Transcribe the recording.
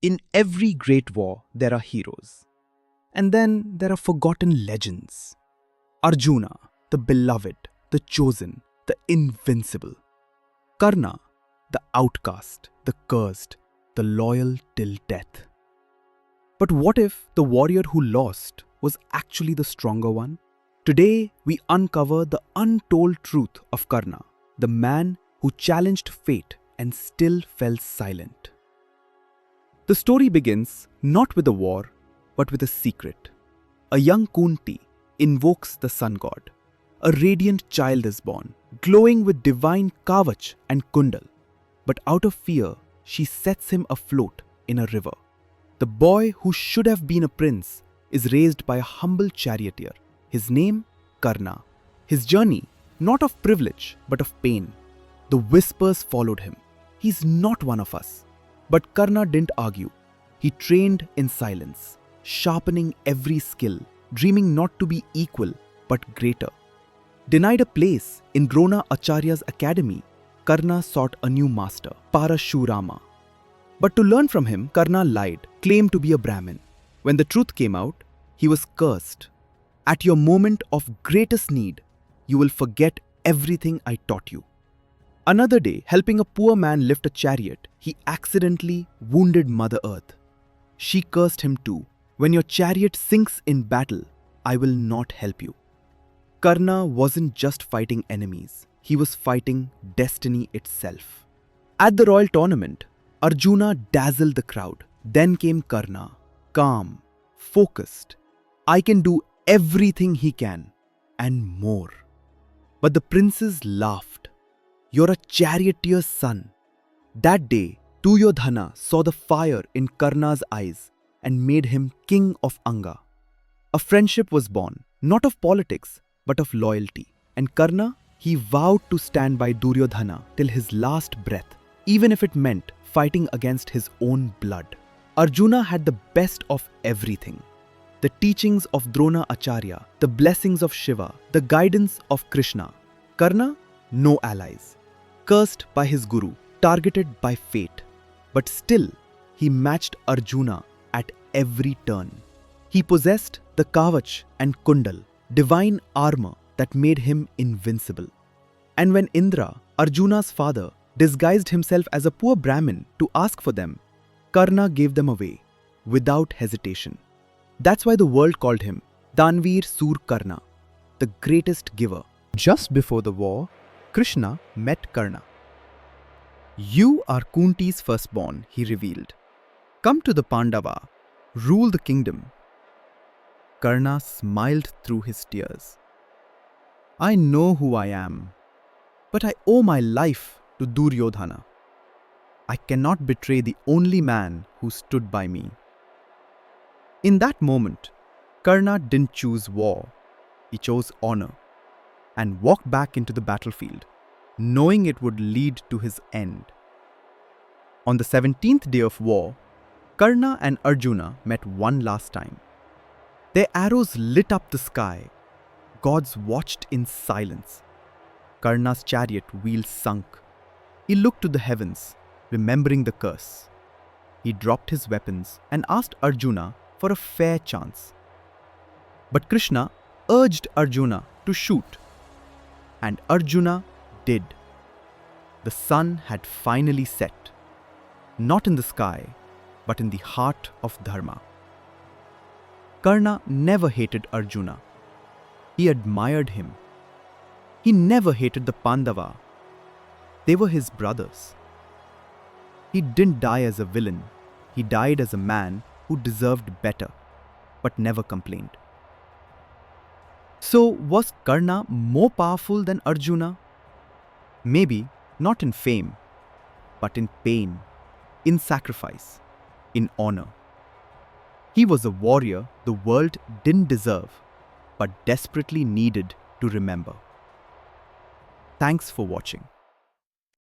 In every great war, there are heroes. And then there are forgotten legends. Arjuna, the beloved, the chosen, the invincible. Karna, the outcast, the cursed, the loyal till death. But what if the warrior who lost was actually the stronger one? Today, we uncover the untold truth of Karna, the man who challenged fate and still fell silent. The story begins not with a war, but with a secret. A young Kunti invokes the sun god. A radiant child is born, glowing with divine kavach and kundal. But out of fear, she sets him afloat in a river. The boy who should have been a prince is raised by a humble charioteer. His name, Karna. His journey, not of privilege, but of pain. The whispers followed him. He's not one of us. But Karna didn't argue. He trained in silence, sharpening every skill, dreaming not to be equal, but greater. Denied a place in Drona Acharya's academy, Karna sought a new master, Parashurama. But to learn from him, Karna lied, claimed to be a Brahmin. When the truth came out, he was cursed. At your moment of greatest need, you will forget everything I taught you. Another day, helping a poor man lift a chariot, he accidentally wounded Mother Earth. She cursed him too. When your chariot sinks in battle, I will not help you. Karna wasn't just fighting enemies, he was fighting destiny itself. At the royal tournament, Arjuna dazzled the crowd. Then came Karna, calm, focused. I can do everything he can, and more. But the princes laughed. You're a charioteer's son. That day, Duryodhana saw the fire in Karna's eyes and made him king of Anga. A friendship was born, not of politics, but of loyalty. And Karna, he vowed to stand by Duryodhana till his last breath, even if it meant fighting against his own blood. Arjuna had the best of everything. The teachings of Drona Acharya, the blessings of Shiva, the guidance of Krishna. Karna, no allies. Cursed by his guru, targeted by fate. But still, he matched Arjuna at every turn. He possessed the kavach and kundal, divine armor that made him invincible. And when Indra, Arjuna's father, disguised himself as a poor Brahmin to ask for them, Karna gave them away without hesitation. That's why the world called him Danveer Sur Karna, the greatest giver. Just before the war, Krishna met Karna. You are Kunti's firstborn, he revealed. Come to the Pandava, rule the kingdom. Karna smiled through his tears. I know who I am, but I owe my life to Duryodhana. I cannot betray the only man who stood by me. In that moment, Karna didn't choose war, he chose honor, and walked back into the battlefield, knowing it would lead to his end. On the 17th day of war, Karna and Arjuna met one last time. Their arrows lit up the sky. Gods watched in silence. Karna's chariot wheel sunk. He looked to the heavens, remembering the curse. He dropped his weapons and asked Arjuna for a fair chance. But Krishna urged Arjuna to shoot. And Arjuna did. The sun had finally set, not in the sky, but in the heart of Dharma. Karna never hated Arjuna. He admired him. He never hated the Pandava. They were his brothers. He didn't die as a villain. He died as a man who deserved better, but never complained. So, was Karna more powerful than Arjuna? Maybe not in fame, but in pain, in sacrifice, in honor. He was a warrior the world didn't deserve, but desperately needed to remember. Thanks for watching.